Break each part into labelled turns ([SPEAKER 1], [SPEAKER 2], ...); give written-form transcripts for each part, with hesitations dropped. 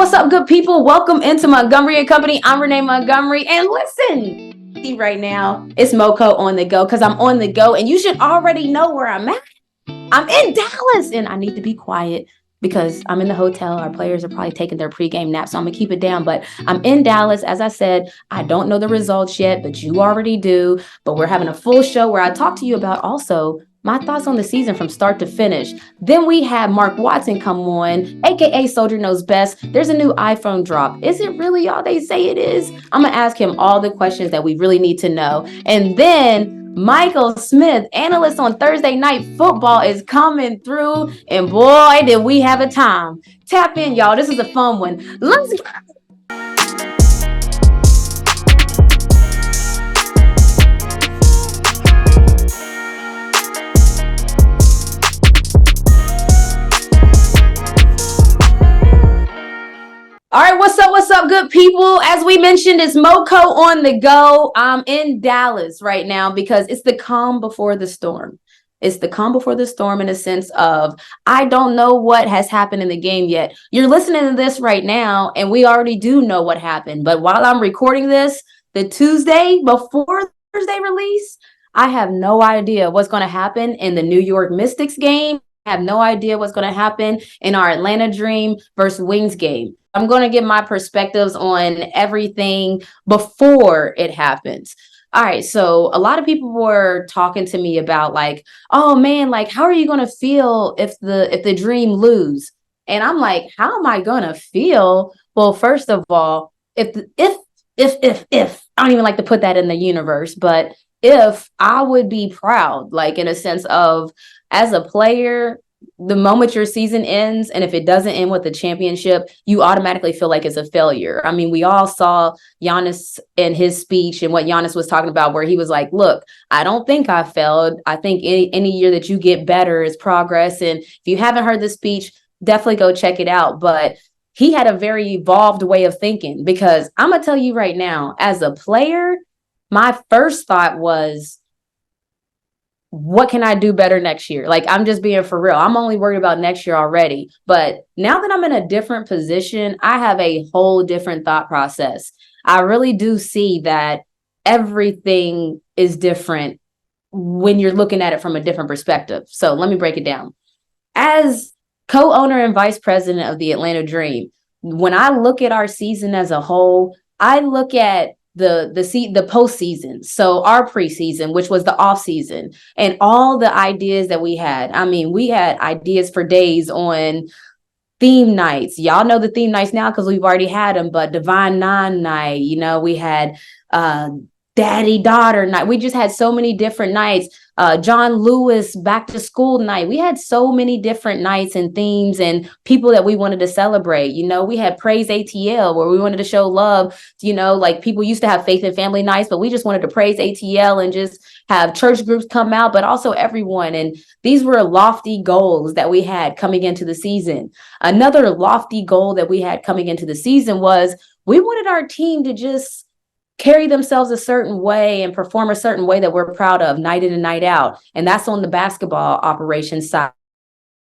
[SPEAKER 1] What's up, good people? Welcome into Montgomery Co. I'm Renee Montgomery. And listen, right now, it's MoCo on the go because I'm on the go. And you should already know where I'm at. I'm in Dallas and I need to be quiet because I'm in the hotel. Our players are probably taking their pregame nap, so I'm going to keep it down. But I'm in Dallas. As I said, I don't know the results yet, but you already do. But we're having a full show where I talk to you about also my thoughts on the season from start to finish. Then we have Mark Watson come on, aka SoldierKnowsBest. There's a new iPhone drop. Is it really all they say it is? I'm gonna ask him all the questions that we really need to know. And then Michael Smith, analyst on Thursday Night Football, is coming through. And boy, did we have a time. Tap in, y'all. This is a fun one. Let's go. All right, what's up, good people? As we mentioned, it's MoCo on the go. I'm in Dallas right now because it's the calm before the storm. It's the calm before the storm in a sense of, I don't know what has happened in the game yet. You're listening to this right now, and we already do know what happened. But while I'm recording this, the Tuesday before Thursday release, I have no idea what's going to happen in the New York Mystics game. I have no idea what's going to happen in our Atlanta Dream versus Wings game. I'm going to give my perspectives on everything before it happens. All right. So a lot of people were talking to me about like, oh man, like, how are you going to feel if the Dream lose? And I'm like, how am I going to feel? Well, first of all, if I don't even like to put that in the universe, but if I would be proud, like in a sense of as a player, the moment your season ends, and if it doesn't end with a championship, you automatically feel like it's a failure. I mean, we all saw Giannis in his speech and what Giannis was talking about, where he was like, look, I don't think I failed. I think any year that you get better is progress. And if you haven't heard the speech, definitely go check it out. But he had a very evolved way of thinking, because I'm going to tell you right now, as a player, my first thought was, what can I do better next year? Like, I'm just being for real. I'm only worried about next year already. But now that I'm in a different position, I have a whole different thought process. I really do see that everything is different when you're looking at it from a different perspective. So let me break it down. As co-owner and vice president of the Atlanta Dream, when I look at our season as a whole, I look at the postseason, so our preseason, which was the off season, and all the ideas that we had. I mean, we had ideas for days on theme nights. Y'all know the theme nights now because we've already had them, but Divine Nine night, we had daddy daughter night. We just had so many different nights. John Lewis back to school night. We had so many different nights and themes and people that we wanted to celebrate. We had Praise ATL, where we wanted to show love. Like, people used to have faith and family nights, but we just wanted to praise ATL and just have church groups come out, but also everyone. And these were lofty goals that we had coming into the season. Another lofty goal that we had coming into the season was we wanted our team to just carry themselves a certain way and perform a certain way that we're proud of night in and night out. And that's on the basketball operations side,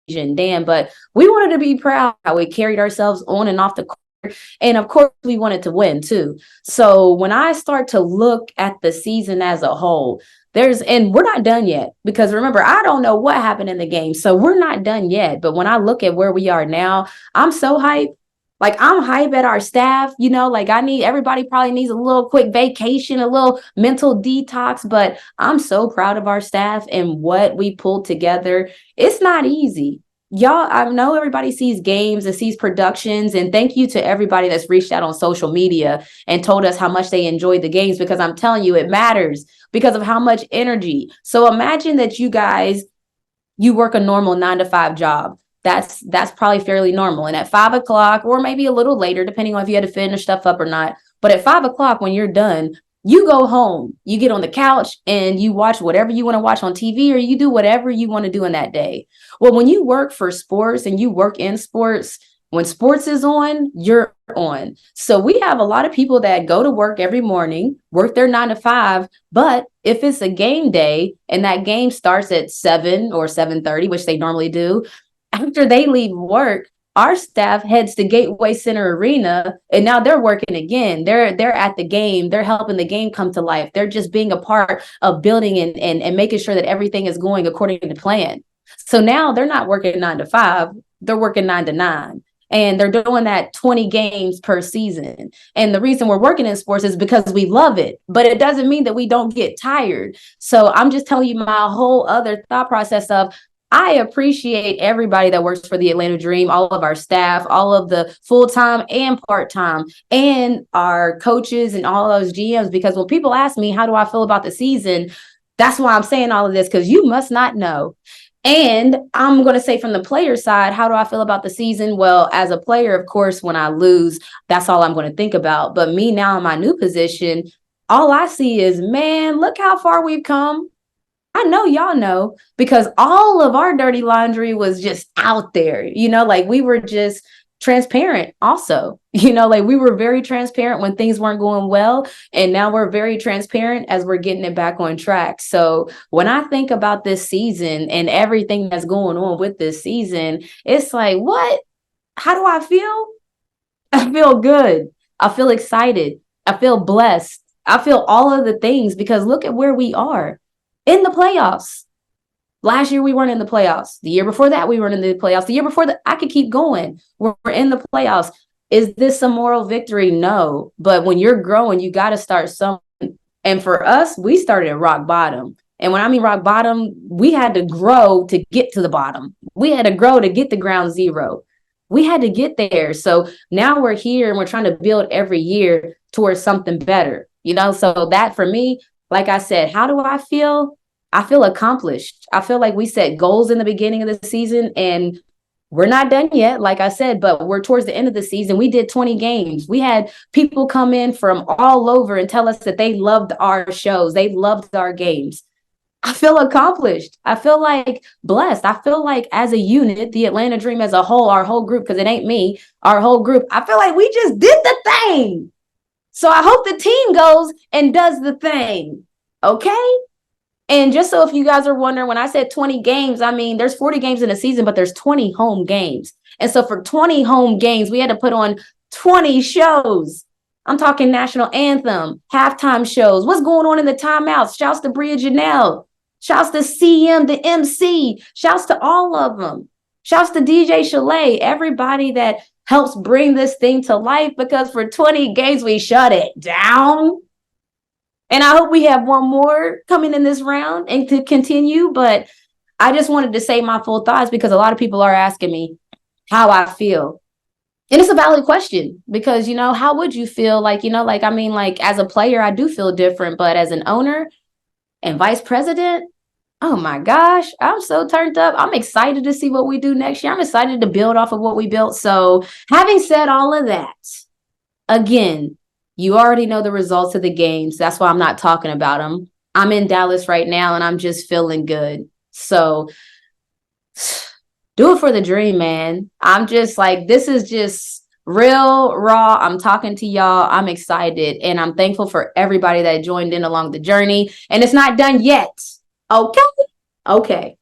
[SPEAKER 1] Dan. But we wanted to be proud how we carried ourselves on and off the court. And of course, we wanted to win too. So when I start to look at the season as a whole, and we're not done yet, because remember, I don't know what happened in the game. So we're not done yet. But when I look at where we are now, I'm so hyped. Like, I'm hype at our staff, like everybody probably needs a little quick vacation, a little mental detox, but I'm so proud of our staff and what we pulled together. It's not easy. Y'all, I know everybody sees games and sees productions, and thank you to everybody that's reached out on social media and told us how much they enjoyed the games, because I'm telling you, it matters because of how much energy. So imagine that you work a normal 9-to-5 job. That's probably fairly normal. And at 5 o'clock, or maybe a little later, depending on if you had to finish stuff up or not. But at 5 o'clock, when you're done, you go home, you get on the couch and you watch whatever you want to watch on TV, or you do whatever you want to do in that day. Well, when you work for sports and you work in sports, when sports is on, you're on. So we have a lot of people that go to work every morning, work their 9-to-5, but if it's a game day and that game starts at 7 or 7:30, which they normally do, after they leave work, our staff heads to Gateway Center Arena, and now they're working again. They're at the game. They're helping the game come to life. They're just being a part of building and making sure that everything is going according to plan. So now they're not working 9 to 5. They're working 9 to 9. And they're doing that 20 games per season. And the reason we're working in sports is because we love it, but it doesn't mean that we don't get tired. So I'm just telling you my whole other thought process of, I appreciate everybody that works for the Atlanta Dream, all of our staff, all of the full-time and part-time, and our coaches and all those GMs, because when people ask me, how do I feel about the season? That's why I'm saying all of this, because you must not know. And I'm going to say from the player side, how do I feel about the season? Well, as a player, of course, when I lose, that's all I'm going to think about. But me now in my new position, all I see is, man, look how far we've come. I know y'all know, because all of our dirty laundry was just out there, like we were just transparent also, like we were very transparent when things weren't going well. And now we're very transparent as we're getting it back on track. So when I think about this season and everything that's going on with this season, it's like, what? How do I feel? I feel good. I feel excited. I feel blessed. I feel all of the things, because look at where we are in the playoffs. Last year, we weren't in the playoffs. The year before that, we weren't in the playoffs. The year before that, I could keep going. We're in the playoffs. Is this a moral victory? No. But when you're growing, you got to start something. And for us, we started at rock bottom. And when I mean rock bottom, we had to grow to get to the bottom. We had to grow to get to ground zero. We had to get there. So now we're here and we're trying to build every year towards something better. So that for me, like I said, how do I feel? I feel accomplished. I feel like we set goals in the beginning of the season and we're not done yet, like I said, but we're towards the end of the season. We did 20 games. We had people come in from all over and tell us that they loved our shows. They loved our games. I feel accomplished. I feel like blessed. I feel like as a unit, the Atlanta Dream as a whole, our whole group, because it ain't me, our whole group, I feel like we just did the thing. So I hope the team goes and does the thing. Okay? And just so if you guys are wondering, when I said 20 games, I mean, there's 40 games in a season, but there's 20 home games. And so for 20 home games, we had to put on 20 shows. I'm talking national anthem, halftime shows. What's going on in the timeouts? Shouts to Bria Janelle. Shouts to CM, the MC. Shouts to all of them. Shouts to DJ Chalet, everybody that helps bring this thing to life, because for 20 games, we shut it down. And I hope we have one more coming in this round and to continue. But I just wanted to say my full thoughts, because a lot of people are asking me how I feel. And it's a valid question, because, how would you feel? As a player, I do feel different. But as an owner and vice president, oh, my gosh, I'm so turned up. I'm excited to see what we do next year. I'm excited to build off of what we built. So having said all of that, again, you already know the results of the games. That's why I'm not talking about them. I'm in Dallas right now, and I'm just feeling good. So do it for the dream, man. I'm just like, this is just real, raw. I'm talking to y'all. I'm excited, and I'm thankful for everybody that joined in along the journey. And it's not done yet. Okay.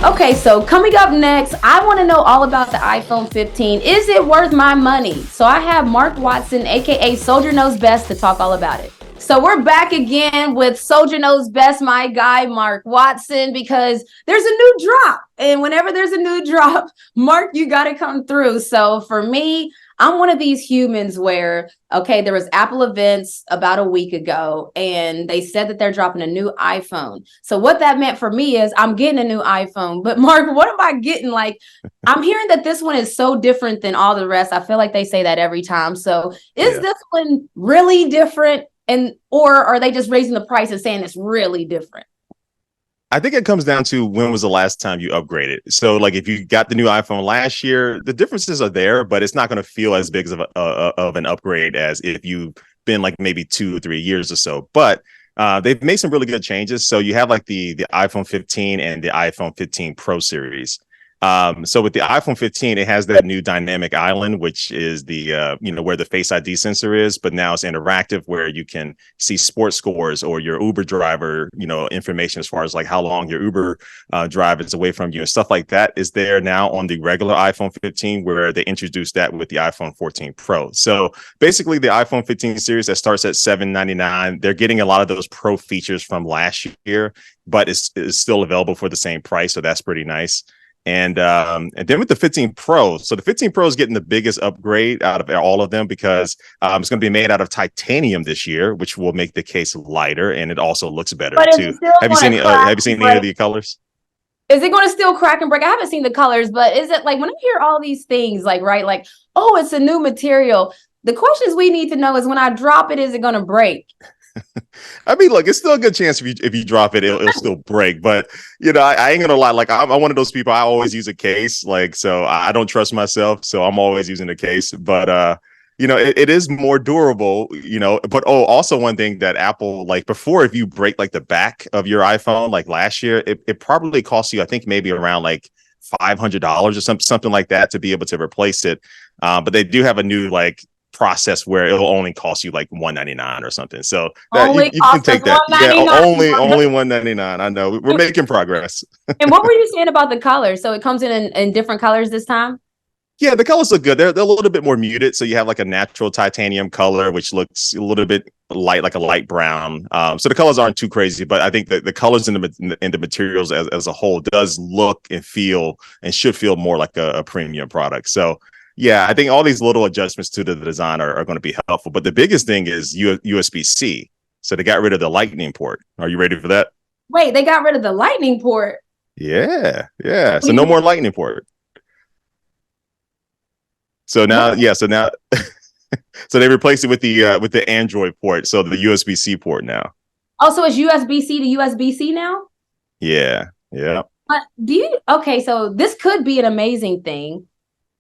[SPEAKER 1] Okay, so coming up next, I want to know all about the iPhone 15. Is it worth my money? So I have Mark Watson, aka Soldier Knows Best, to talk all about it. So we're back again with Soldier Knows Best, my guy, Mark Watson, because there's a new drop. And whenever there's a new drop, Mark, you got to come through. So for me, I'm one of these humans where, okay, there was Apple events about a week ago, and they said that they're dropping a new iPhone. So what that meant for me is I'm getting a new iPhone. But Mark, what am I getting? Like, I'm hearing that this one is so different than all the rest. I feel like they say that every time. So is this one really different? Or are they just raising the price and saying it's really different?
[SPEAKER 2] I think it comes down to when was the last time you upgraded. So like if you got the new iPhone last year, the differences are there, but it's not going to feel as big of an upgrade as if you've been like maybe 2 or 3 years or so. But they've made some really good changes. So you have like the iPhone 15 and the iPhone 15 Pro series. So with the iPhone 15, it has that new dynamic island, which is the where the Face ID sensor is, but now it's interactive where you can see sports scores or your Uber driver, information as far as like how long your Uber drive is away from you and stuff like that is there now on the regular iPhone 15, where they introduced that with the iPhone 14 Pro. So basically the iPhone 15 series that starts at $799, they're getting a lot of those pro features from last year, but it's still available for the same price. So that's pretty nice. And then with the 15 Pro, so the 15 Pro is getting the biggest upgrade out of all of them because it's going to be made out of titanium this year, which will make the case lighter, and it also looks better too. Have you seen any of the colors?
[SPEAKER 1] Is it going to still crack and break? I haven't seen the colors, but is it like when I hear all these things, like right, like oh, it's a new material. The questions we need to know is when I drop it, is it going to break?
[SPEAKER 2] I mean, look, it's still a good chance if you drop it, it'll still break. But I ain't gonna lie. Like I'm one of those people. I always use a case. Like so, I don't trust myself, so I'm always using a case. But it is more durable. But also one thing that Apple, like before, if you break like the back of your iPhone, like last year, it probably cost you, I think maybe around like $500 or something like that to be able to replace it. But they do have a new like process where it'll only cost you like $199 or something. So that you can take that. Yeah, only $199. I know we're making progress.
[SPEAKER 1] And what were you saying about the colors? So it comes in different colors this time?
[SPEAKER 2] Yeah, the colors look good. They're a little bit more muted. So you have like a natural titanium color, which looks a little bit light, like a light brown. So the colors aren't too crazy, but I think that the colors in the materials as a whole does look and feel and should feel more like a premium product. So yeah, I think all these little adjustments to the design are going to be helpful. But the biggest thing is USB-C. So they got rid of the lightning port. Are you ready for that?
[SPEAKER 1] Wait, they got rid of the lightning port?
[SPEAKER 2] Yeah. So no more lightning port. So now, so they replaced it with the Android port. So the USB-C port now.
[SPEAKER 1] Oh, so it's USB-C to USB-C now?
[SPEAKER 2] Yeah.
[SPEAKER 1] But so this could be an amazing thing.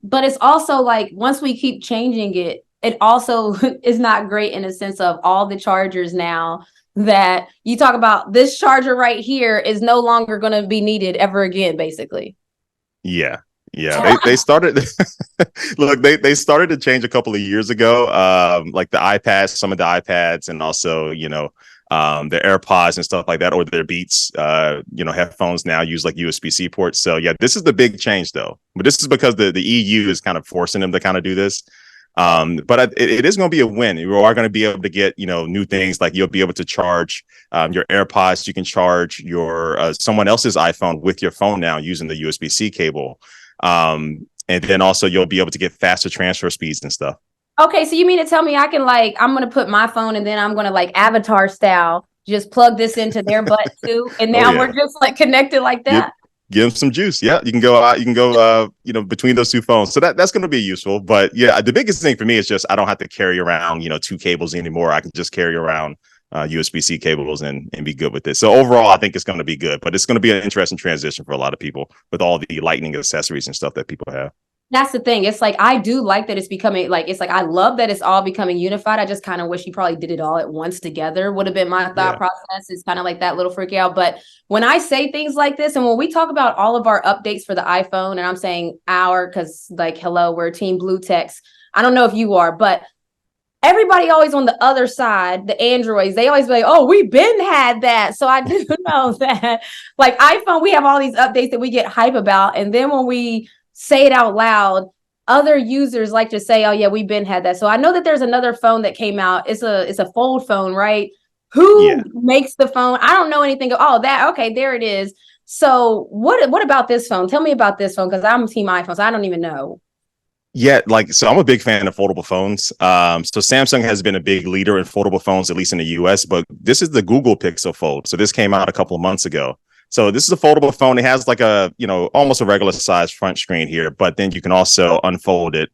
[SPEAKER 1] But it's also like once we keep changing it, it also is not great in a sense of all the chargers now that you talk about. This charger right here is no longer going to be needed ever again, basically.
[SPEAKER 2] Yeah. They started. Look, they started to change a couple of years ago. Like the iPads, some of the iPads, and also their AirPods and stuff like that, or their Beats, headphones now use like USB-C ports. So yeah, this is the big change though. But this is because the EU is kind of forcing them to kind of do this. But it is going to be a win. You are going to be able to get, new things like you'll be able to charge your AirPods. You can charge your someone else's iPhone with your phone now using the USB-C cable. And then also you'll be able to get faster transfer speeds and stuff.
[SPEAKER 1] Okay, so you mean to tell me I can I'm going to put my phone and then I'm going to avatar style, just plug this into their butt too. And now we're just connected like that.
[SPEAKER 2] Give them some juice. Yeah, you can go out. You can go, between those two phones. So that's going to be useful. But yeah, the biggest thing for me is just I don't have to carry around, two cables anymore. I can just carry around USB-C cables and be good with it. So overall, I think it's going to be good. But it's going to be an interesting transition for a lot of people with all the lightning accessories and stuff that people have.
[SPEAKER 1] That's the thing. It's I do like that it's becoming I love that it's all becoming unified. I just kind of wish you probably did it all at once together would have been my thought process. It's kind of like that little freak out. But when I say things like this, and when we talk about all of our updates for the iPhone, and I'm saying because hello, we're Team Blue Text. I don't know if you are, but everybody always on the other side, the Androids, they always be like, oh, we've been had that. So I do know that iPhone, we have all these updates that we get hype about. And then when we say it out loud, other users like to say, oh yeah, we've been had that. So I know that there's another phone that came out. It's a fold phone, right? Who makes the phone? I don't know anything. Okay, there it is. So what about this phone? Tell me about this phone, because I'm Team iPhone, so I don't even know.
[SPEAKER 2] Yeah, so I'm a big fan of foldable phones. So Samsung has been a big leader in foldable phones, at least in the US, but this is the Google Pixel Fold. So this came out a couple of months ago. So this is a foldable phone. It has almost a regular size front screen here, but then you can also unfold it.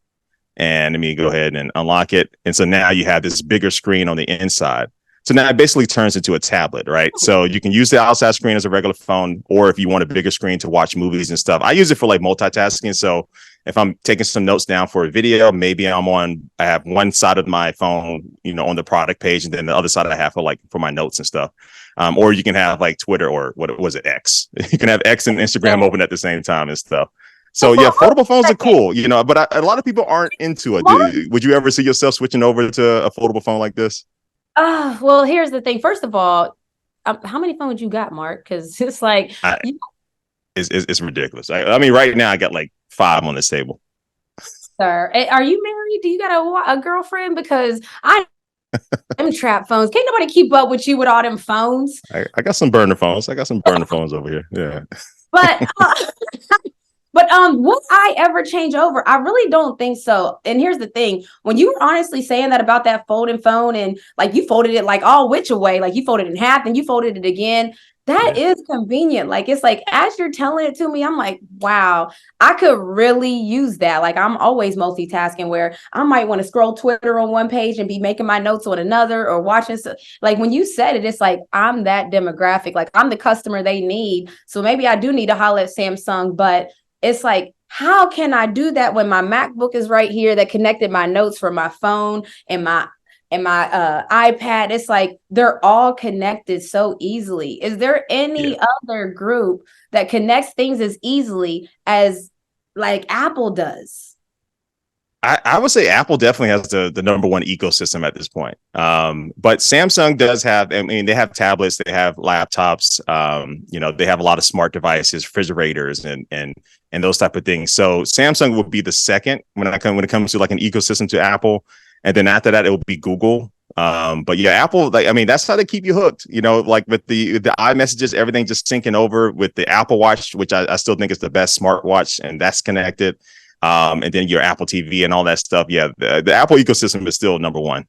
[SPEAKER 2] And let me go ahead and unlock it. And so now you have this bigger screen on the inside. So now it basically turns into a tablet, right? So you can use the outside screen as a regular phone, or if you want a bigger screen to watch movies and stuff. I use it for multitasking. So if I'm taking some notes down for a video, maybe I have one side of my phone, on the product page, and then the other side I have for my notes and stuff. Or you can have Twitter, or what was it, X? You can have X and Instagram open at the same time and stuff. So yeah, foldable phones are cool, but a lot of people aren't into it. Would you ever see yourself switching over to a foldable phone like this?
[SPEAKER 1] Well, here's the thing. First of all, how many phones you got, Mark? Because it's like,
[SPEAKER 2] it's ridiculous. I mean, right now I got like 5 on this table.
[SPEAKER 1] Sir, are you married? Do you got a girlfriend? Because I am trap phones. Can't nobody keep up with you with all them phones.
[SPEAKER 2] I got some burner phones. Over here. Yeah.
[SPEAKER 1] But would I ever change over? I really don't think so. And here's the thing: when you were honestly saying that about that folding phone, and like you folded it like all which away, like you folded it in half and you folded it again. That is convenient. Like, it's like, as you're telling it to me, I'm like, wow, I could really use that. Like, I'm always multitasking where I might want to scroll Twitter on one page and be making my notes on another or watching. Like, when you said it, it's like, I'm that demographic. Like, I'm the customer they need. So maybe I do need to holler at Samsung, but it's like, how can I do that when my MacBook is right here that connected my notes from my phone and my iPad? It's like they're all connected so easily. Is there any other group that connects things as easily as like Apple does?
[SPEAKER 2] I would say Apple definitely has the number one ecosystem at this point. But Samsung does have, I mean, they have tablets, they have laptops, they have a lot of smart devices, refrigerators, and those type of things. So Samsung would be the second when it comes to like an ecosystem to Apple. And then after that, it will be Google. But yeah, Apple, like, I mean, that's how they keep you hooked, like with the iMessages, everything just syncing over with the Apple Watch, which I still think is the best smartwatch, and that's connected. And then your Apple TV and all that stuff. Yeah, the Apple ecosystem is still number one.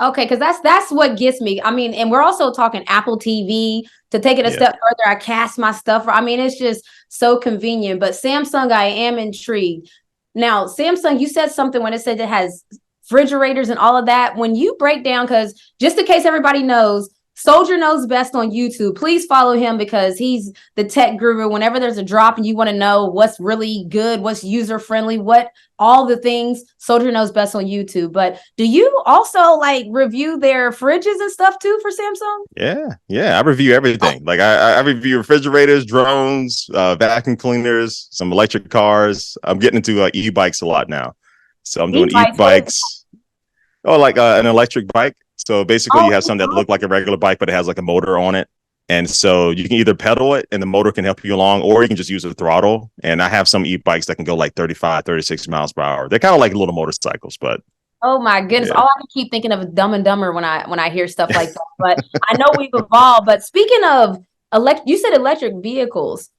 [SPEAKER 1] Okay, because that's what gets me. I mean, and we're also talking Apple TV. To take it a step further, I cast my stuff. I mean, it's just so convenient. But Samsung, I am intrigued. Now, Samsung, you said something when it said it has refrigerators and all of that. When you break down, because just in case everybody knows, Soldier Knows Best on YouTube. Please follow him because he's the tech guru. Whenever there's a drop and you want to know what's really good, what's user friendly, what all the things, Soldier Knows Best on YouTube. But do you also like review their fridges and stuff too for Samsung?
[SPEAKER 2] Yeah. I review everything. Like I review refrigerators, drones, vacuum cleaners, some electric cars. I'm getting into e-bikes a lot now. So I'm doing e-bikes. Like an electric bike. So basically you have something that look like a regular bike, but it has like a motor on it. And so you can either pedal it and the motor can help you along, or you can just use a throttle. And I have some e-bikes that can go like 35, 36 miles per hour. They're kind of like little motorcycles, but.
[SPEAKER 1] Oh my goodness. All I can keep thinking of is Dumb and Dumber when I hear stuff like that. But I know we've evolved. But speaking of you said electric vehicles.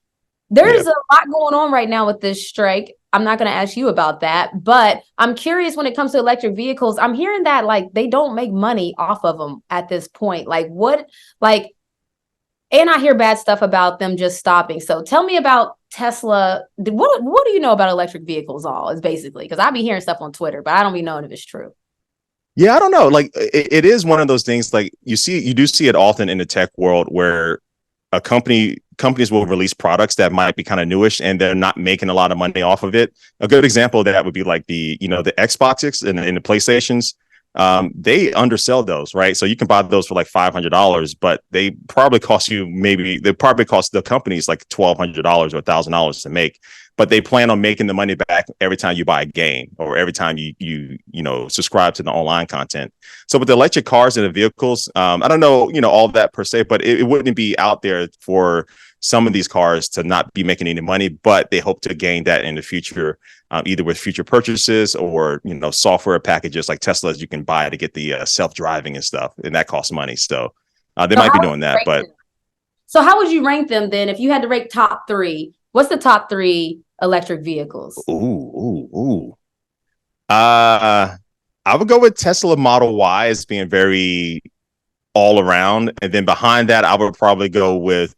[SPEAKER 1] There's a lot going on right now with this strike. I'm not going to ask you about that, but I'm curious when it comes to electric vehicles. I'm hearing that like they don't make money off of them at this point. And I hear bad stuff about them just stopping. So tell me about Tesla. What do you know about electric vehicles is basically, because I be hearing stuff on Twitter, but I don't be knowing if it's true.
[SPEAKER 2] Yeah, I don't know. Like it is one of those things, like you do see it often in the tech world where companies will release products that might be kind of newish and they're not making a lot of money off of it. A good example of that would be like the Xboxes and the PlayStations. They undersell those, right? So you can buy those for like $500, but they probably cost the companies like $1,200 or $1,000 to make. But they plan on making the money back every time you buy a game or every time you subscribe to the online content. So with the electric cars and the vehicles, I don't know, all that per se, but it wouldn't be out there for some of these cars to not be making any money, but they hope to gain that in the future, either with future purchases or, software packages like Teslas you can buy to get the self-driving and stuff. And that costs money. So they might be doing that. But
[SPEAKER 1] so how would you rank them then? If you had to rank top three, what's the top three electric vehicles?
[SPEAKER 2] I would go with Tesla Model Y as being very all around. And then behind that, I would probably go with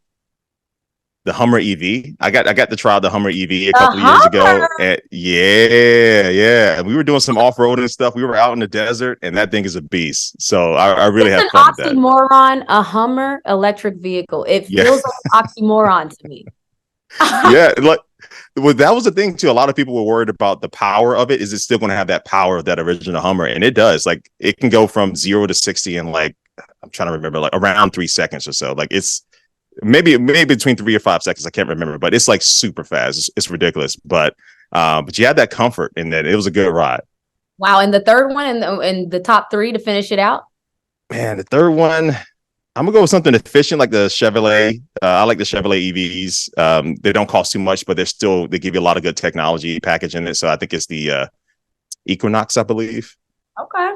[SPEAKER 2] the Hummer EV. I got to try the Hummer EV a couple of years ago. And yeah. And we were doing some off-roading stuff. We were out in the desert, and that thing is a beast. So I really had fun with that.
[SPEAKER 1] It's an oxymoron, a Hummer electric vehicle. It feels like an oxymoron to me.
[SPEAKER 2] Yeah, like that was the thing too. A lot of people were worried about the power of it. Is it still going to have that power of that original Hummer? And it does. Like it can go from 0 to 60 in like, I'm trying to remember, like around 3 seconds or so. Like it's maybe between 3 or 5 seconds. I can't remember, but it's like super fast. It's ridiculous. But you had that comfort in that. It was a good ride.
[SPEAKER 1] Wow. And the third one in the top 3 to finish it out?
[SPEAKER 2] Man, the third one, I'm gonna go with something efficient like the Chevrolet. I like the Chevrolet EVs. They don't cost too much, but they give you a lot of good technology package in it. So I think it's the Equinox, I believe.
[SPEAKER 1] Okay.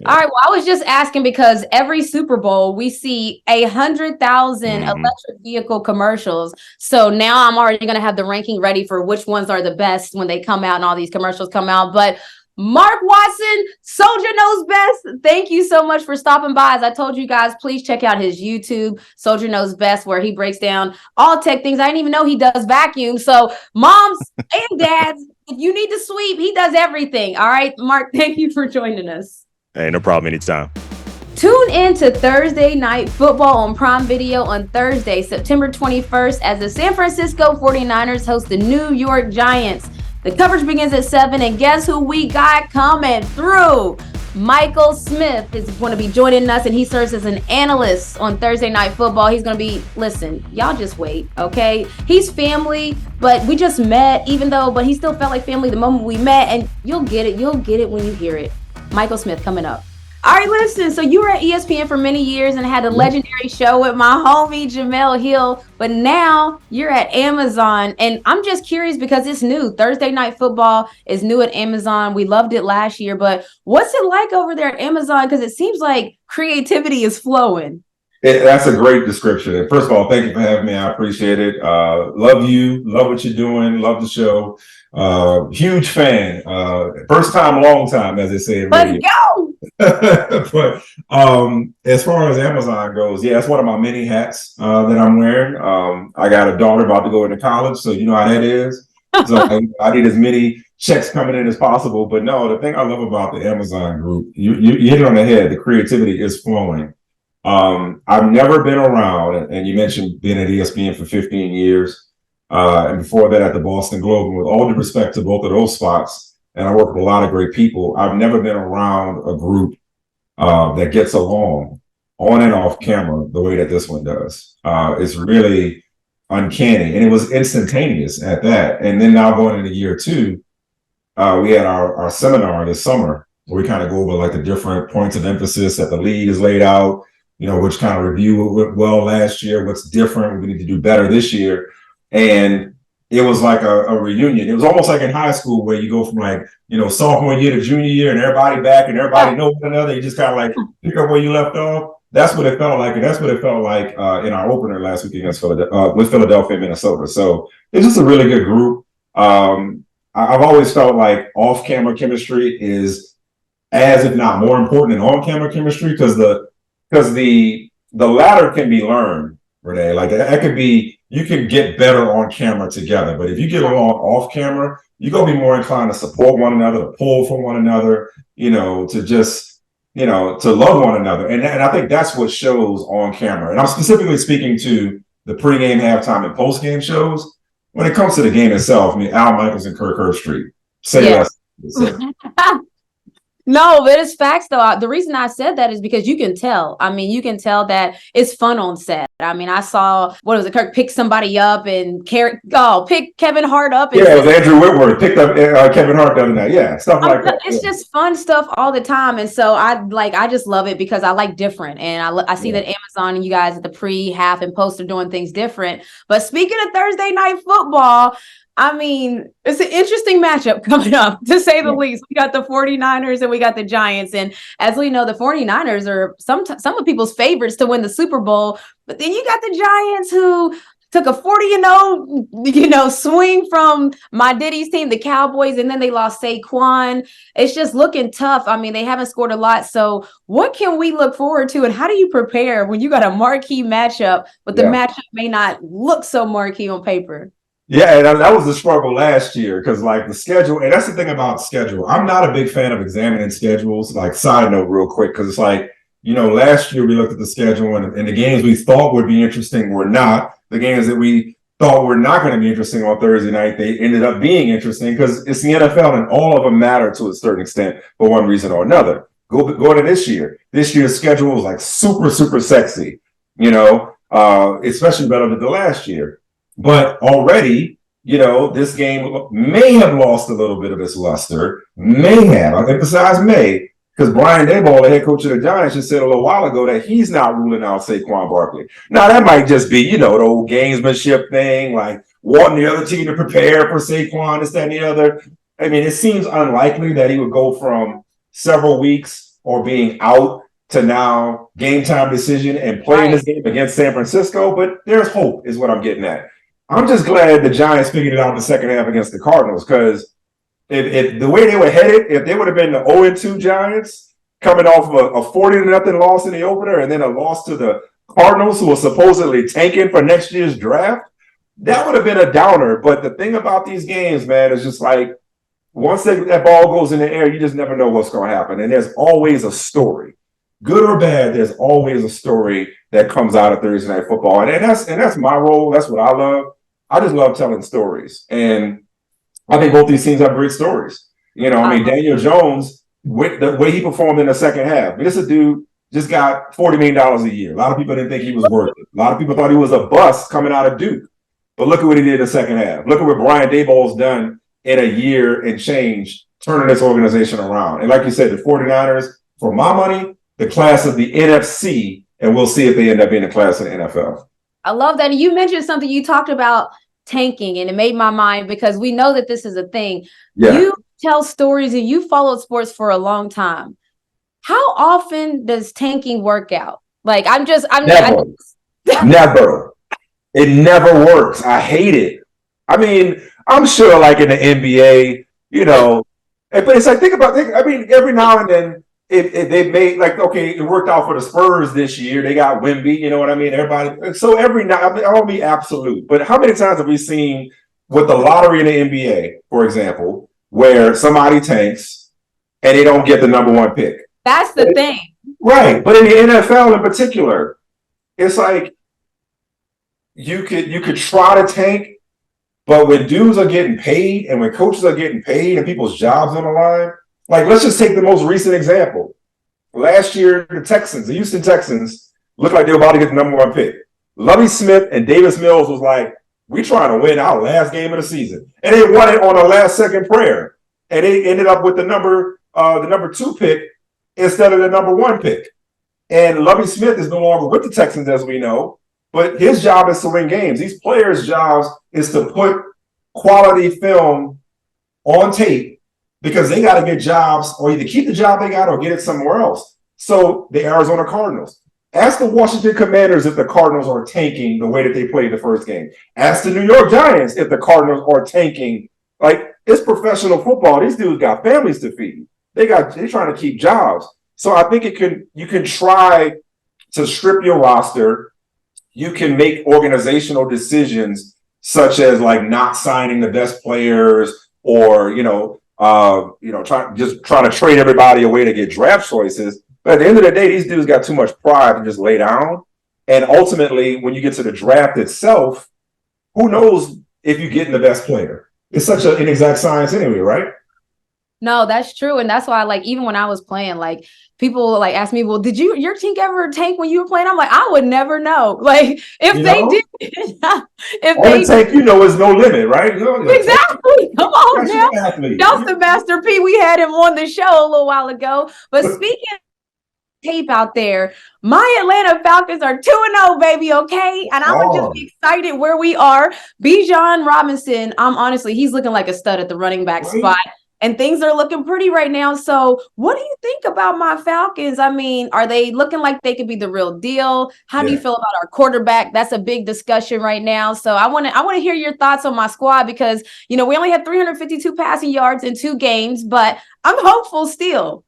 [SPEAKER 1] All right. Well, I was just asking because every Super Bowl we see 100,000 electric vehicle commercials. So now I'm already going to have the ranking ready for which ones are the best when they come out and all these commercials come out. But Mark Watson, Soldier Knows Best, thank you so much for stopping by. As I told you guys, please check out his YouTube, Soldier Knows Best, where he breaks down all tech things. I didn't even know he does vacuum. So moms and dads, if you need to sweep, he does everything. All right, Mark, thank you for joining us.
[SPEAKER 2] Hey, no problem. Anytime.
[SPEAKER 1] Tune in to Thursday Night Football on Prime Video on Thursday, September 21st, as the San Francisco 49ers host the New York Giants. The coverage begins at 7, and guess who we got coming through? Michael Smith is going to be joining us, and he serves as an analyst on Thursday Night Football. He's going to be, listen, y'all just wait, okay? He's family, but we just met, but he still felt like family the moment we met, and you'll get it. You'll get it when you hear it. Michael Smith coming up. All right, listen, so you were at ESPN for many years and had a legendary show with my homie Jamel Hill, but now you're at Amazon, and I'm just curious because it's new. Thursday Night Football is new at Amazon. We loved it last year, but what's it like over there at Amazon? Because it seems like creativity is flowing.
[SPEAKER 3] That's a great description. And first of all, thank you for having me. I appreciate it. Love you. Love what you're doing. Love the show. Huge fan. First time, long time, as they say.
[SPEAKER 1] Let's go.
[SPEAKER 3] But as far as Amazon goes, yeah, it's one of my many hats that I'm wearing. I got a daughter about to go into college, so you know how that is. So I need as many checks coming in as possible. But no, the thing I love about the Amazon group, you hit it on the head. The creativity is flowing. I've never been around, and you mentioned being at ESPN for 15 years, and before that at the Boston Globe. And with all due respect to both of those spots, and I work with a lot of great people, I've never been around a group that gets along on and off camera the way that this one does. It's really uncanny, and it was instantaneous at that. And then now going into year 2, we had our seminar this summer where we kind of go over like the different points of emphasis that the league has laid out, you know, which kind of review went well last year, what's different, we need to do better this year. And it was like a reunion. It was almost like in high school where you go from like, you know, sophomore year to junior year and everybody back and everybody know one another. You just kind of like pick up where you left off. That's what it felt like. And that's what it felt like in our opener last week against Philadelphia, Minnesota. So it's just a really good group. I've always felt like off-camera chemistry is as, if not more important than on-camera chemistry, because the latter can be learned, Renee. Like that could be, you can get better on camera together, but if you get along off camera, you're gonna be more inclined to support one another, to pull from one another, you know, to just, you know, to love one another. And I think that's what shows on camera. And I'm specifically speaking to the pregame, halftime, and postgame shows. When it comes to the game itself, I mean, Al Michaels and Kirk Herbstreit, say less.
[SPEAKER 1] No, but it's facts though. The reason I said that is because you can tell. I mean, you can tell that it's fun on set. I mean, I saw, Kirk pick somebody up and pick Kevin Hart up. And
[SPEAKER 3] it was Andrew Whitworth picked up Kevin Hart the other night. Yeah, stuff like that.
[SPEAKER 1] It's just fun stuff all the time. And so I just love it because I like different. And I see that Amazon and you guys at the pre, half, and post are doing things different. But speaking of Thursday Night Football, I mean, it's an interesting matchup coming up, to say the least. We got the 49ers and we got the Giants. And as we know, the 49ers are some of people's favorites to win the Super Bowl. But then you got the Giants, who took a 40-0, swing from my Diddy's team, the Cowboys, and then they lost Saquon. It's just looking tough. I mean, they haven't scored a lot. So what can we look forward to? And how do you prepare when you got a marquee matchup, but the matchup may not look so marquee on paper?
[SPEAKER 3] Yeah, and that was the struggle last year because, like, the schedule, and that's the thing about schedule. I'm not a big fan of examining schedules. Like, side note, real quick, because it's like, last year we looked at the schedule and the games we thought would be interesting were not. The games that we thought were not going to be interesting on Thursday night, they ended up being interesting because it's the NFL and all of them matter to a certain extent for one reason or another. Go to this year. This year's schedule was like super, super sexy. especially relative to last year. But already, this game may have lost a little bit of its luster. May have, I emphasize may, because Brian Daboll, the head coach of the Giants, just said a little while ago that he's not ruling out Saquon Barkley. Now, that might just be, the old gamesmanship thing, like wanting the other team to prepare for Saquon, this, that, and the other. I mean, it seems unlikely that he would go from several weeks or being out to now game time decision and playing this game against San Francisco. But there's hope, is what I'm getting at. I'm just glad the Giants figured it out in the second half against the Cardinals, because if the way they were headed, if they would have been the 0-2 Giants coming off of a 40-0 loss in the opener and then a loss to the Cardinals, who were supposedly tanking for next year's draft, that would have been a downer. But the thing about these games, man, is just like, once that ball goes in the air, you just never know what's going to happen. And there's always a story. Good or bad, there's always a story that comes out of Thursday Night Football. And that's my role. That's what I love. I just love telling stories. And I think both these teams have great stories. Daniel Jones, with the way he performed in the second half, this is a dude just got $40 million a year. A lot of people didn't think he was worth it. A lot of people thought he was a bust coming out of Duke. But look at what he did in the second half. Look at what Brian Daboll's done in a year and change, turning this organization around. And like you said, the 49ers, for my money, the class of the NFC, and we'll see if they end up being the class of the NFL.
[SPEAKER 1] I love that. You mentioned something, you talked about tanking, and it made my mind, because we know that this is a thing. Yeah. You tell stories and you followed sports for a long time. How often does tanking work out? Like,
[SPEAKER 3] never. Never. It never works. I hate it. I mean, I'm sure like in the NBA, but it's like, every now and then they made, like, okay, it worked out for the Spurs this year. They got Wemby, you know what I mean? Everybody. So every now, I won't be absolute, but how many times have we seen with the lottery in the NBA, for example, where somebody tanks and they don't get the number one pick?
[SPEAKER 1] That's the thing.
[SPEAKER 3] Right. But in the NFL in particular, it's like you could try to tank, but when dudes are getting paid and when coaches are getting paid and people's jobs on the line, like, let's just take the most recent example. Last year, the Houston Texans, looked like they were about to get the number one pick. Lovie Smith and Davis Mills was like, we trying to win our last game of the season. And they won it on a last-second prayer. And they ended up with the number 2 pick instead of the number 1 pick. And Lovie Smith is no longer with the Texans, as we know, but his job is to win games. These players' jobs is to put quality film on tape, because they got to get jobs, or either keep the job they got or get it somewhere else. So the Arizona Cardinals. Ask the Washington Commanders if the Cardinals are tanking the way that they played the first game. Ask the New York Giants if the Cardinals are tanking. Like, it's professional football. These dudes got families to feed. They're trying to keep jobs. So I think you can try to strip your roster. You can make organizational decisions, such as like not signing the best players, or trying to trade everybody away to get draft choices. But at the end of the day, these dudes got too much pride to just lay down. And ultimately, when you get to the draft itself, who knows if you're getting the best player? It's such an inexact science anyway, right?
[SPEAKER 1] No, that's true. And that's why, like, even when I was playing, like, people like ask me, well, did your team ever tank when you were playing? I'm like, I would never know. Like, if they did, if they
[SPEAKER 3] tank, is no limit, right?
[SPEAKER 1] Exactly. Come on now. Nelson Master P, we had him on the show a little while ago. But speaking of tape out there, my Atlanta Falcons are 2-0, baby, okay? And I'm just excited where we are. Bijan Robinson, honestly, he's looking like a stud at the running back spot. And things are looking pretty right now. So what do you think about my Falcons? I mean, are they looking like they could be the real deal? How do you feel about our quarterback? That's a big discussion right now. So I want to hear your thoughts on my squad, because, we only have 352 passing yards in 2 games, but I'm hopeful still.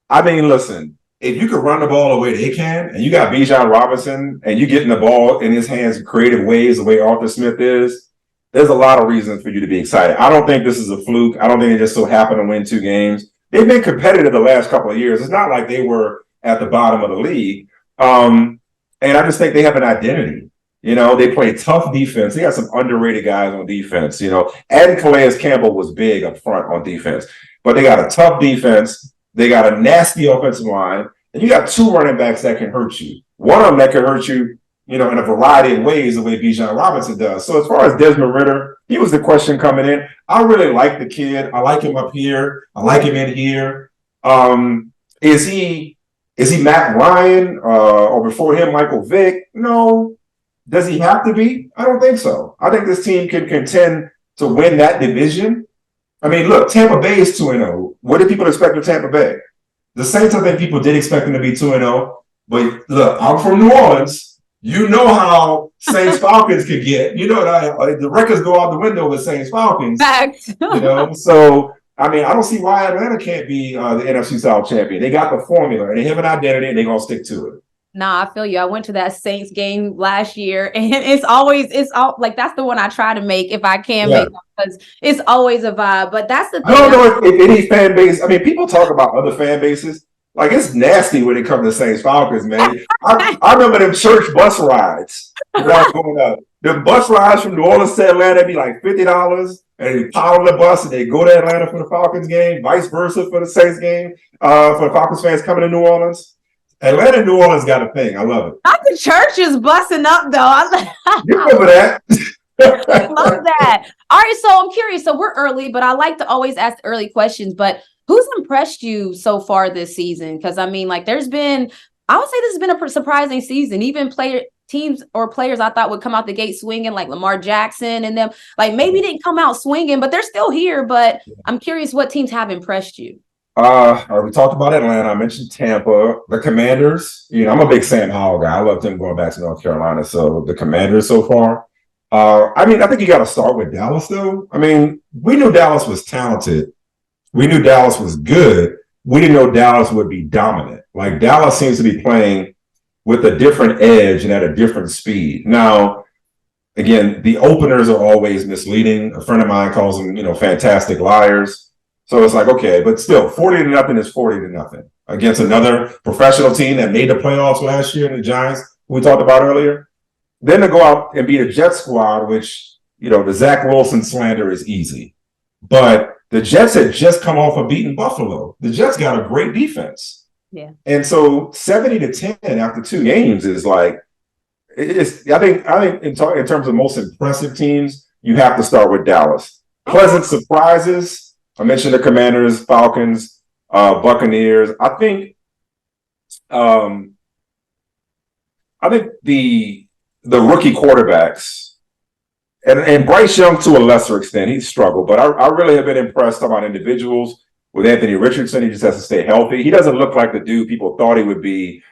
[SPEAKER 3] I mean, listen, if you could run the ball the way they can, and you got Bijan Robinson, and you getting the ball in his hands in creative ways the way Arthur Smith is, there's a lot of reasons for you to be excited. I don't think this is a fluke. I don't think it just so happened to win 2 games. They've been competitive the last couple of years. It's not like they were at the bottom of the league. And I just think they have an identity. They play tough defense. They got some underrated guys on defense. Adding Calais Campbell was big up front on defense. But they got a tough defense. They got a nasty offensive line. And you got 2 running backs that can hurt you. One of them that can hurt you in a variety of ways, the way Bijan Robinson does. So as far as Desmond Ridder, he was the question coming in. I really like the kid. I like him up here. I like him in here. Is he Matt Ryan or before him Michael Vick? No. Does he have to be? I don't think so. I think this team can contend to win that division. I mean, look, Tampa Bay is 2-0. What did people expect of Tampa Bay? The Saints, I think people did expect them to be 2-0. But look, I'm from New Orleans. You know how Saints Falcons could get. You know that the records go out the window with Saints Falcons.
[SPEAKER 1] Fact.
[SPEAKER 3] So I mean, I don't see why Atlanta can't be the NFC South champion. They got the formula, and they have an identity, and they're gonna stick to it.
[SPEAKER 1] Nah, I feel you. I went to that Saints game last year, and it's all like that's the one I try to make if I can make it, because it's always a vibe. But that's the thing.
[SPEAKER 3] I don't know if any fan base. I mean, people talk about other fan bases. Like, it's nasty when it comes to Saints Falcons, man. I remember them church bus rides when I was growing up. The bus rides from New Orleans to Atlanta be like $50, and they pile on the bus and they go to Atlanta for the Falcons game, vice versa for the Saints game, for the Falcons fans coming to New Orleans. Atlanta and New Orleans got a thing. I love it.
[SPEAKER 1] Not the church is busting up, though.
[SPEAKER 3] You remember that?
[SPEAKER 1] I love that. All right, so I'm curious. So we're early, but I like to always ask early questions. But who's impressed you so far this season? Because I mean, like, I would say this has been a surprising season. Even teams or players I thought would come out the gate swinging, like Lamar Jackson and them, like maybe didn't come out swinging, but they're still here. But I'm curious what teams have impressed you.
[SPEAKER 3] We talked about Atlanta. I mentioned Tampa, the Commanders. I'm a big Sam Howell guy. I love them going back to North Carolina. So the Commanders so far. I think you got to start with Dallas, though. I mean, we knew Dallas was talented. We knew Dallas was good. We didn't know Dallas would be dominant. Like, Dallas seems to be playing with a different edge and at a different speed. Now, again, the openers are always misleading. A friend of mine calls them, fantastic liars. So it's like, okay, but still, 40-0 is 40-0 against another professional team that made the playoffs last year, the Giants, who we talked about earlier. Then to go out and beat a Jet squad, which, the Zach Wilson slander is easy. But the Jets had just come off of beating Buffalo. The Jets got a great defense.
[SPEAKER 1] Yeah. And
[SPEAKER 3] so 70-10 after 2 games is like, I think in terms of most impressive teams, you have to start with Dallas. Pleasant surprises. I mentioned the Commanders, Falcons, Buccaneers. I think the rookie quarterbacks, and Bryce Young to a lesser extent, he's struggled, but I really have been impressed about individuals. With Anthony Richardson, he just has to stay healthy. He doesn't look like the dude people thought he would be,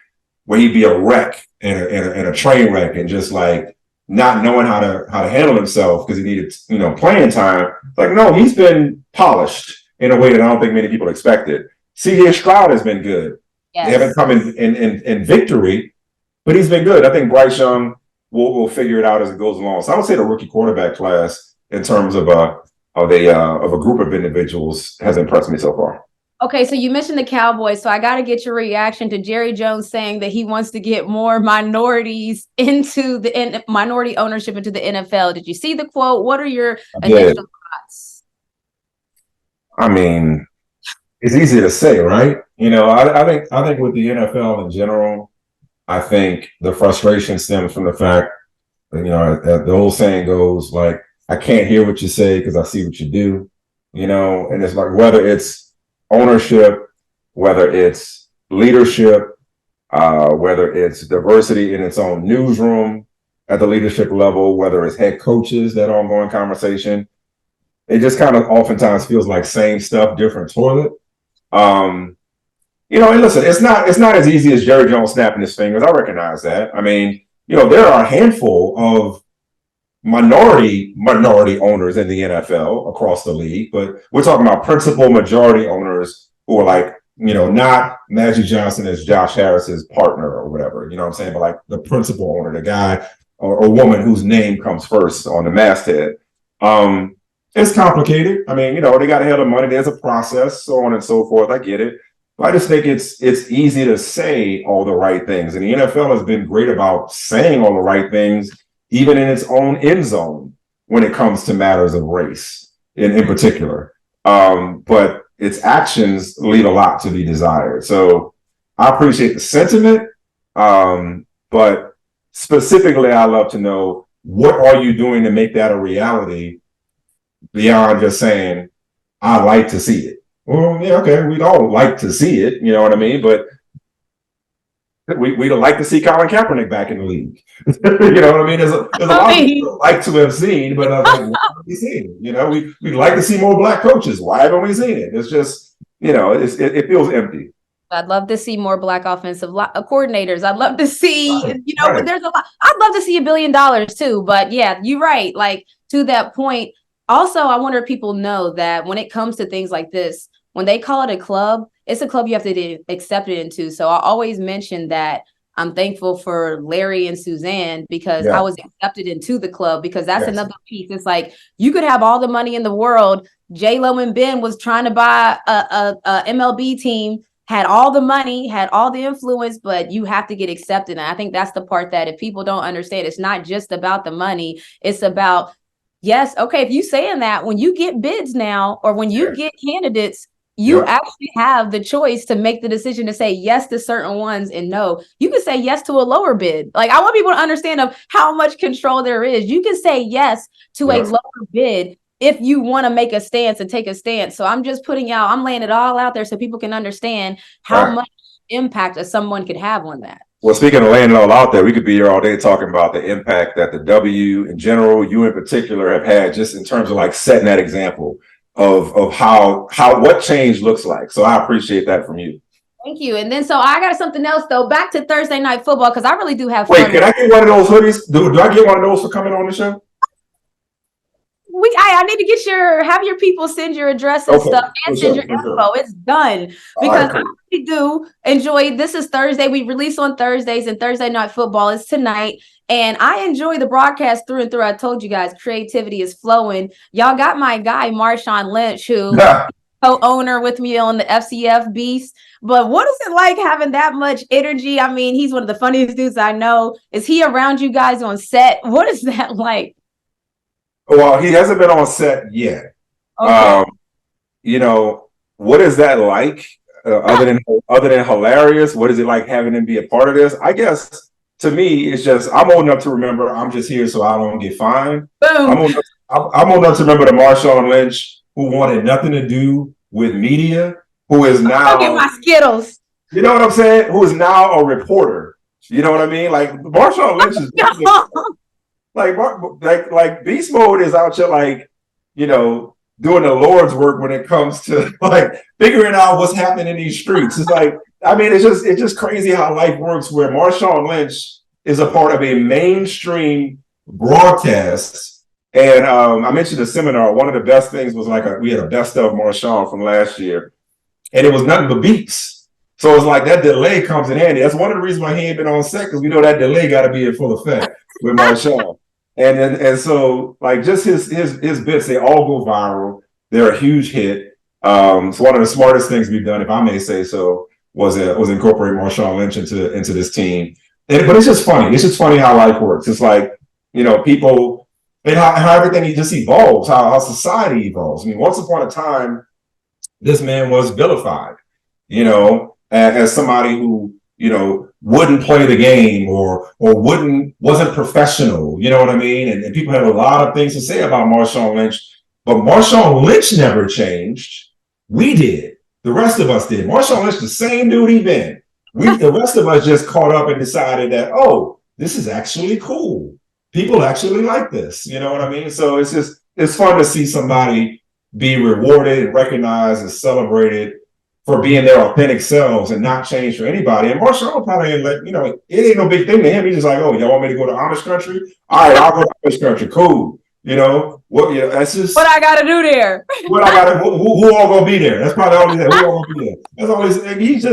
[SPEAKER 3] where he'd be a wreck and a train wreck and just like not knowing how to handle himself because he needed playing time. Like, no, he's been polished in a way that I don't think many people expected. C.J. Stroud has been good. Yes. They haven't come in victory, but he's been good. I think Bryce Young will figure it out as it goes along. So I would say the rookie quarterback class, in terms of a group of individuals, has impressed me so far.
[SPEAKER 1] Okay, so you mentioned the Cowboys, so I got to get your reaction to Jerry Jones saying that he wants to get more minorities into the minority ownership into the NFL. Did you see the quote? What are your initial thoughts?
[SPEAKER 3] I mean, it's easy to say, right? I think with the NFL in general, I think the frustration stems from the fact that, the old saying goes, like, I can't hear what you say because I see what you do, and it's like, whether it's ownership, whether it's leadership, whether it's diversity in its own newsroom at the leadership level, whether it's head coaches, that ongoing conversation, it just kind of oftentimes feels like same stuff, different toilet. And listen, it's not as easy as Jerry Jones snapping his fingers. I recognize that. I mean, there are a handful of minority owners in the NFL across the league, but we're talking about principal majority owners who are like, not Magic Johnson as Josh Harris's partner or whatever, what I'm saying, but like the principal owner, the guy or woman whose name comes first on the masthead. It's complicated. I mean, they got to have the money. There's a process, so on and so forth. I get it. I just think it's easy to say all the right things. And the NFL has been great about saying all the right things, even in its own end zone, when it comes to matters of race in particular. But its actions leave a lot to be desired. So I appreciate the sentiment, but specifically, I love to know, what are you doing to make that a reality beyond just saying, I like to see it? Well, yeah, okay, we'd all like to see it, you know what I mean? But we'd like to see Colin Kaepernick back in the league. You know what I mean? There's a lot of people like to have seen, but why haven't we seen it? You know, we'd like to see more black coaches. Why haven't we seen it? It's just, you know, it feels empty.
[SPEAKER 1] I'd love to see more black offensive coordinators. I'd love to see,
[SPEAKER 3] Right.
[SPEAKER 1] there's a lot. I'd love to see $1 billion too. But yeah, you're right. Like, to that point. Also, I wonder if people know that when it comes to things like this, when they call it a club, it's a club you have to get accepted into. So I always mention that I'm thankful for Larry and Suzanne, because I was accepted into the club, because that's another piece. It's like, you could have all the money in the world. J-Lo and Ben was trying to buy a MLB team, had all the money, had all the influence, but you have to get accepted. And I think that's the part that if people don't understand, it's not just about the money. It's about, yes, okay, if you saying that, when you get bids now, or when you get candidates, you actually have the choice to make the decision to say yes to certain ones and no. You can say yes to a lower bid. Like, I want people to understand of how much control there is. You can say yes to a lower bid if you want to make a stance and take a stance. So I'm just I'm laying it all out there so people can understand how much impact someone could have on that.
[SPEAKER 3] Well, speaking of laying it all out there, we could be here all day talking about the impact that the W in general, you in particular, have had, just in terms of like setting that example of how what change looks like. So I appreciate that from you.
[SPEAKER 1] Thank you. And then, so I got something else though. Back to Thursday Night Football, because I really do have fun.
[SPEAKER 3] Wait, can I get one of those hoodies? Do I get one of those for coming on the show?
[SPEAKER 1] I need to have your people send your address and stuff, and send your info. It's done, because I really do enjoy. This is Thursday. We release on Thursdays, and Thursday Night Football is tonight. And I enjoy the broadcast through and through. I told you guys, creativity is flowing. Y'all got my guy, Marshawn Lynch, who co-owner with me on the FCF Beast. But what is it like having that much energy? I mean, he's one of the funniest dudes I know. Is he around you guys on set? What is that like?
[SPEAKER 3] Well, he hasn't been on set yet. Okay. You know, what is that like? Other than hilarious, what is it like having him be a part of this? I guess to me, it's just, I'm old enough to remember I'm just here so I don't get fined. Boom. I'm old enough to remember the Marshawn Lynch who wanted nothing to do with media, who is now
[SPEAKER 1] get my Skittles.
[SPEAKER 3] You know what I'm saying? Who is now a reporter. You know what I mean? Like, Marshawn Lynch is like Beast Mode is out here, like, you know, doing the Lord's work when it comes to like figuring out what's happening in these streets. It's like, I mean, it's just crazy how life works, where Marshawn Lynch is a part of a mainstream broadcast. And I mentioned the seminar. One of the best things was we had a best of Marshawn from last year, and it was nothing but beats. So it's like that delay comes in handy. That's one of the reasons why he ain't been on set, because we know that delay got to be in full effect with Marshawn. And so, like, just his bits, they all go viral. They're a huge hit. It's one of the smartest things we've done, if I may say so, was incorporate Marshawn Lynch into this team. But it's just funny. It's just funny how life works. It's like, you know, people, and how everything just evolves, how society evolves. I mean, once upon a time, this man was vilified, you know, as somebody who, you know, wouldn't play the game or wasn't professional, you know what I mean? And people have a lot of things to say about Marshawn Lynch, but Marshawn Lynch never changed. We did. The rest of us did. Marshawn Lynch, the same dude he been. The rest of us just caught up and decided that, oh, this is actually cool. People actually like this, you know what I mean? So it's fun to see somebody be rewarded and recognized and celebrated for being their authentic selves and not change for anybody. And Marshawn probably ain't like, you know, it ain't no big thing to him. He's just like, oh, y'all want me to go to Amish country? All right, I'll go to Amish country. Cool. You know, that's just
[SPEAKER 1] what I gotta do there.
[SPEAKER 3] Who all gonna be there? That's probably all he's there. Who all gonna be there? That's all he's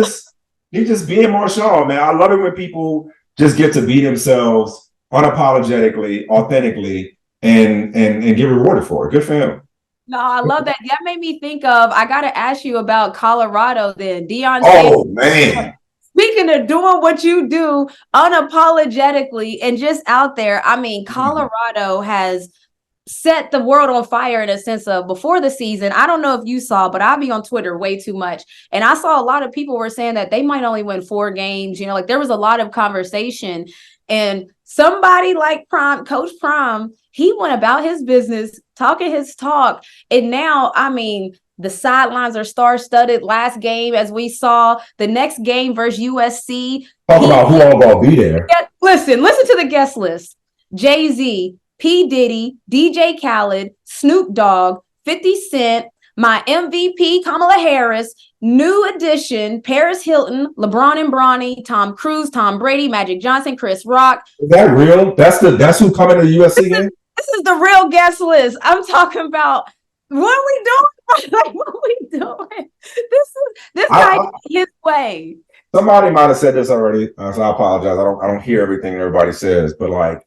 [SPEAKER 3] just being Marshawn, man. I love it when people just get to be themselves unapologetically, authentically, and get rewarded for it. Good for him.
[SPEAKER 1] No, I love that. That made me think of, I got to ask you about Colorado then. Deion
[SPEAKER 3] Oh, man.
[SPEAKER 1] Speaking of doing what you do unapologetically and just out there, I mean, Colorado has set the world on fire in a sense of before the season. I don't know if you saw, but I'll be on Twitter way too much. And I saw a lot of people were saying that they might only win 4 games. You know, like there was a lot of conversation. And somebody like Coach Prime, he went about his business, talking his talk. And now, I mean, the sidelines are star-studded. Last game, as we saw, the next game versus USC.
[SPEAKER 3] Talk about who all gonna be there.
[SPEAKER 1] Listen to the guest list. Jay-Z, P. Diddy, DJ Khaled, Snoop Dogg, 50 Cent, my MVP, Kamala Harris, new addition, Paris Hilton, LeBron and Bronny, Tom Cruise, Tom Brady, Magic Johnson, Chris Rock.
[SPEAKER 3] Is that real? That's who coming to the USC game?
[SPEAKER 1] This is the real guest list. I'm talking about what are we doing? Like, what are we doing? This guy his way.
[SPEAKER 3] Somebody might have said this already, so I apologize. I don't hear everything everybody says, but like,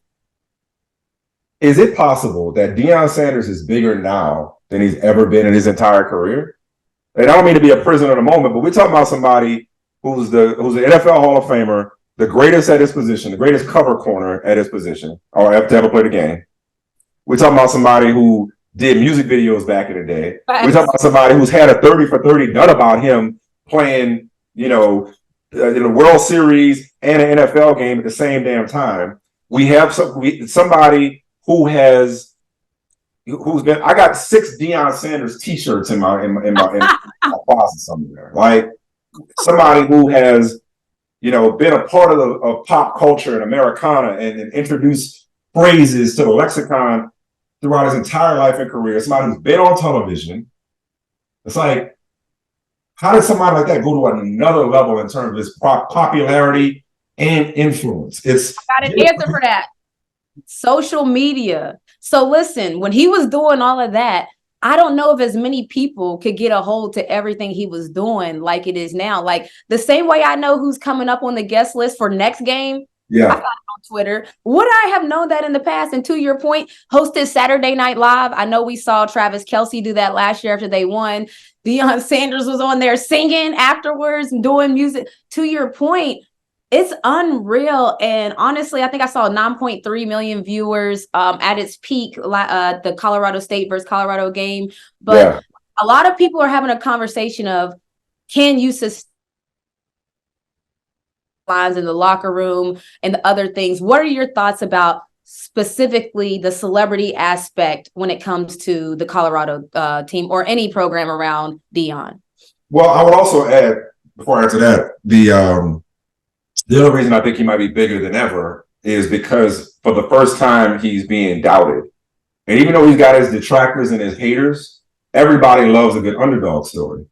[SPEAKER 3] is it possible that Deion Sanders is bigger now than he's ever been in his entire career? And I don't mean to be a prisoner of the moment, but we're talking about somebody who's an NFL Hall of Famer, the greatest at his position, the greatest cover corner at his position, or to ever play the game. We're talking about somebody who did music videos back in the day. We're talking about somebody who's had a 30 for 30 done about him playing, in the World Series and an NFL game at the same damn time. We have somebody who's been. I got 6 Deion Sanders T-shirts in my closet somewhere. Like somebody who has, been a part of pop culture and Americana and introduced phrases to the lexicon throughout his entire life and career. Somebody who's been on television. It's like, how did somebody like that go to another level in terms of his popularity and influence?
[SPEAKER 1] I got an answer for that. Social media. So listen, when he was doing all of that, I don't know if as many people could get a hold to everything he was doing like it is now. Like the same way I know who's coming up on the guest list for next game.
[SPEAKER 3] Yeah.
[SPEAKER 1] I got it on Twitter. Would I have known that in the past? And to your point, hosted Saturday Night Live. I know we saw Travis Kelce do that last year after they won. Deion Sanders was on there singing afterwards and doing music. To your point, it's unreal. And honestly, I think I saw 9.3 million viewers at its peak, the Colorado State versus Colorado game. But a lot of people are having a conversation of, can you sustain lines in the locker room and the other things? What are your thoughts about specifically the celebrity aspect when it comes to the Colorado team or any program around Deion?
[SPEAKER 3] Well, I would also add, before I answer that, the other reason I think he might be bigger than ever is because for the first time he's being doubted. And even though he's got his detractors and his haters, everybody loves a good underdog story.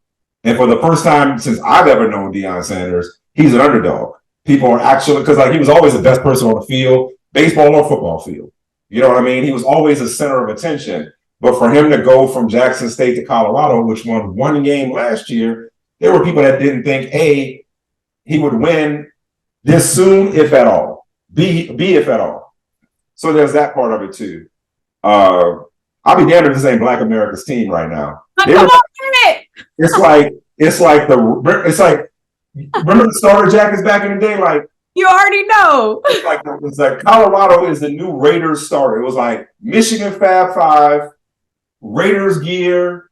[SPEAKER 3] And for the first time since I've ever known Deion Sanders, he's an underdog. People are actually, because like he was always the best person on the field, baseball or football field. You know what I mean? He was always the center of attention. But for him to go from Jackson State to Colorado, which won 1 game last year, there were people that didn't think, A, he would win this soon, if at all. B, if at all. So there's that part of it too. I'll be damned if this ain't Black America's team right now. It's like remember the starter jackets back in the day? Like
[SPEAKER 1] you already know.
[SPEAKER 3] It's like Colorado is the new Raiders starter. It was like Michigan Fab Five, Raiders gear,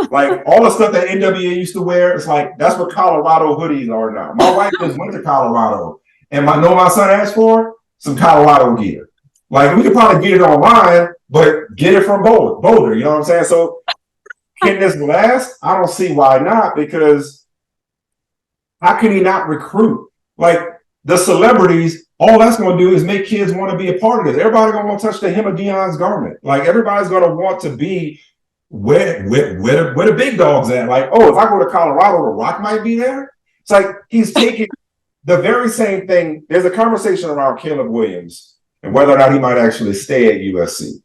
[SPEAKER 3] like all the stuff that NWA used to wear. It's like that's what Colorado hoodies are now. My wife just went to Colorado, and my son asked for some Colorado gear. Like we could probably get it online, but get it from Boulder. You know what I'm saying? So can this last? I don't see why not, because how can he not recruit? Like the celebrities, all that's going to do is make kids want to be a part of this. Everybody's going to want to touch the hem of Deion's garment. Like everybody's going to want to be where the big dogs at. Like, oh, if I go to Colorado, The Rock might be there. It's like he's taking the very same thing. There's a conversation around Caleb Williams and whether or not he might actually stay at USC.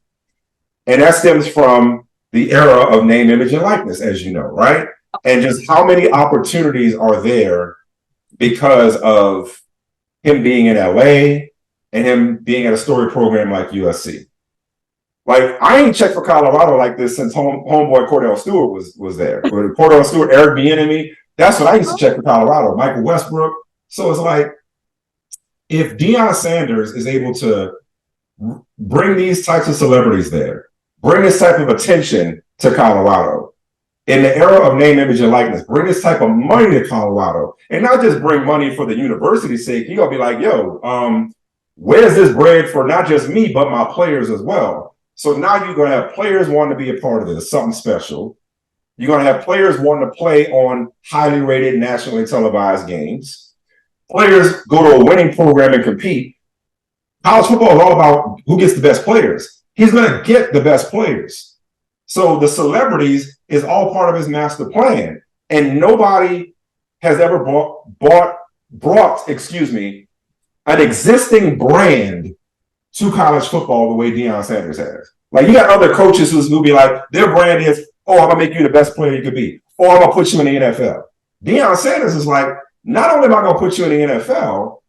[SPEAKER 3] And that stems from the era of name, image, and likeness, as you know, right? And just how many opportunities are there because of him being in LA and him being at a story program like USC. Like, I ain't checked for Colorado like this since homeboy Cordell Stewart was there. Cordell Stewart, Eric Bieniemy, that's what I used to check for Colorado. Michael Westbrook. So it's like, if Deion Sanders is able to bring these types of celebrities there, bring this type of attention to Colorado. In the era of name, image, and likeness, bring this type of money to Colorado. And not just bring money for the university's sake. You're going to be like, yo, where's this bread for not just me, but my players as well? So now you're going to have players wanting to be a part of this, something special. You're going to have players wanting to play on highly rated, nationally televised games. Players go to a winning program and compete. College football is all about who gets the best players. He's going to get the best players. So the celebrities is all part of his master plan. And nobody has ever brought an existing brand to college football the way Deion Sanders has. Like, you got other coaches who'll be like, their brand is, oh, I'm going to make you the best player you could be. Or I'm going to put you in the NFL. Deion Sanders is like, not only am I going to put you in the NFL,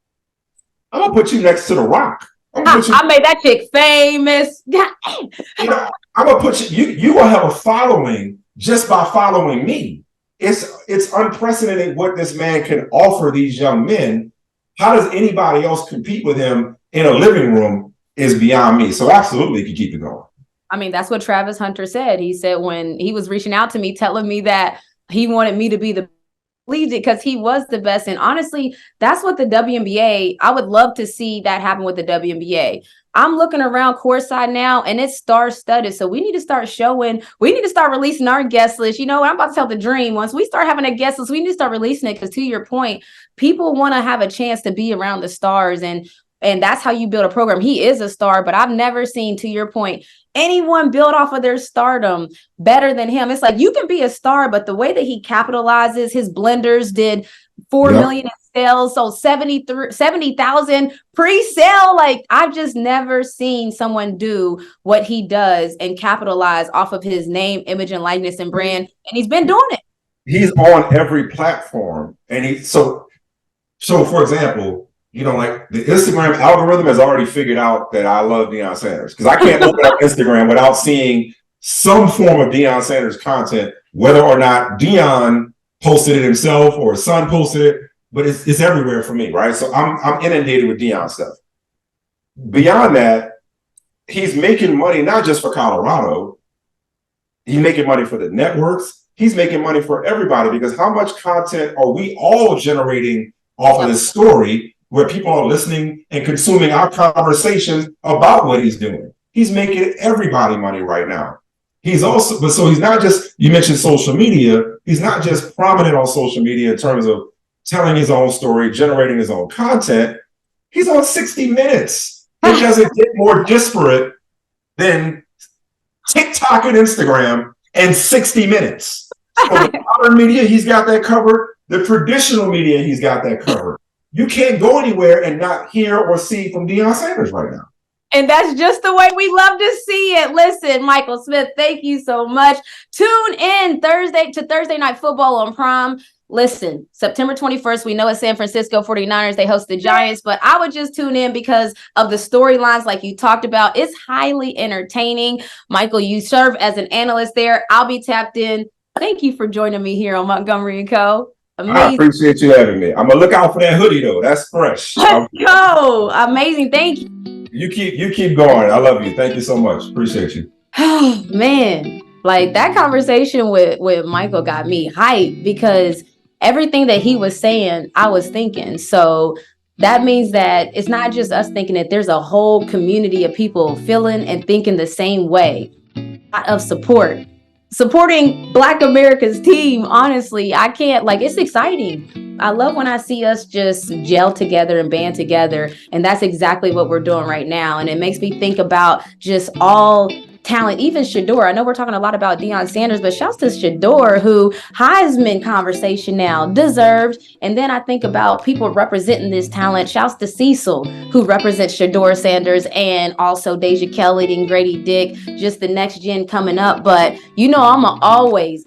[SPEAKER 3] I'm going to put you next to The Rock.
[SPEAKER 1] I made that chick famous.
[SPEAKER 3] I'm going to put you will have a following just by following me. It's unprecedented what this man can offer these young men. How does anybody else compete with him in a living room is beyond me. So absolutely, you can keep it going.
[SPEAKER 1] I mean, that's what Travis Hunter said. He said when he was reaching out to me, telling me that he wanted me to be the lead because he was the best. And honestly, that's what the WNBA, I would love to see that happen with the WNBA. I'm looking around courtside now and it's star-studded. So we need to start releasing our guest list. You know, I'm about to tell the dream. Once we start having a guest list, we need to start releasing it because, to your point, people want to have a chance to be around the stars. And that's how you build a program. He is a star, but I've never seen, to your point, anyone build off of their stardom better than him. It's like, you can be a star, but the way that he capitalizes, his blenders did 4 million in sales, so 70,000 pre-sale. Like, I've just never seen someone do what he does and capitalize off of his name, image, and likeness and brand. And he's been doing it. He's
[SPEAKER 3] on every platform. And so for example, you know, like the Instagram algorithm has already figured out that I love Deion Sanders because I can't open up Instagram without seeing some form of Deion Sanders content, whether or not Deion posted it himself or his son posted it, but it's everywhere for me, right? So I'm inundated with Deion stuff. Beyond that, he's making money not just for Colorado, he's making money for the networks, he's making money for everybody because how much content are we all generating off of this story where people are listening and consuming our conversations about what he's doing? He's making everybody money right now. He's not just, you mentioned social media, he's not just prominent on social media in terms of telling his own story, generating his own content. He's on 60 Minutes. It doesn't get more disparate than TikTok and Instagram and 60 Minutes. So the modern media, he's got that covered. The traditional media, he's got that covered. You can't go anywhere and not hear or see from Deion Sanders right now.
[SPEAKER 1] And that's just the way we love to see it. Listen, Michael Smith, thank you so much. Tune in Thursday Night Football on Prime. Listen, September 21st, we know it's San Francisco 49ers. They host the Giants, but I would just tune in because of the storylines like you talked about. It's highly entertaining. Michael, you serve as an analyst there. I'll be tapped in. Thank you for joining me here on Montgomery Co. Amazing.
[SPEAKER 3] I appreciate you having me. I'm gonna look out for that hoodie though. That's fresh.
[SPEAKER 1] Let's go. Amazing. Thank you.
[SPEAKER 3] You keep going. I love you. Thank you so much. Appreciate you.
[SPEAKER 1] Oh man, like that conversation with Michael got me hyped because everything that he was saying, I was thinking. So that means that it's not just us thinking it. There's a whole community of people feeling and thinking the same way. Of supporting Black America's team. Honestly, I can't, like, it's exciting. I love when I see us just gel together and band together. And that's exactly what we're doing right now. And it makes me think about just all talent, even Shador. I know we're talking a lot about Deion Sanders, but shouts to Shador, who Heisman conversation now deserved. And then I think about people representing this talent. Shouts to Cecil, who represents Shador Sanders, and also Deja Kelly and Grady Dick, just the next gen coming up. But you know, I'm always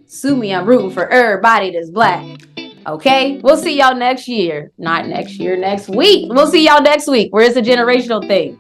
[SPEAKER 1] sue me. I'm rooting for everybody that's Black. Okay, we'll see y'all next year. Not next year, next week. We'll see y'all next week, where it's a generational thing.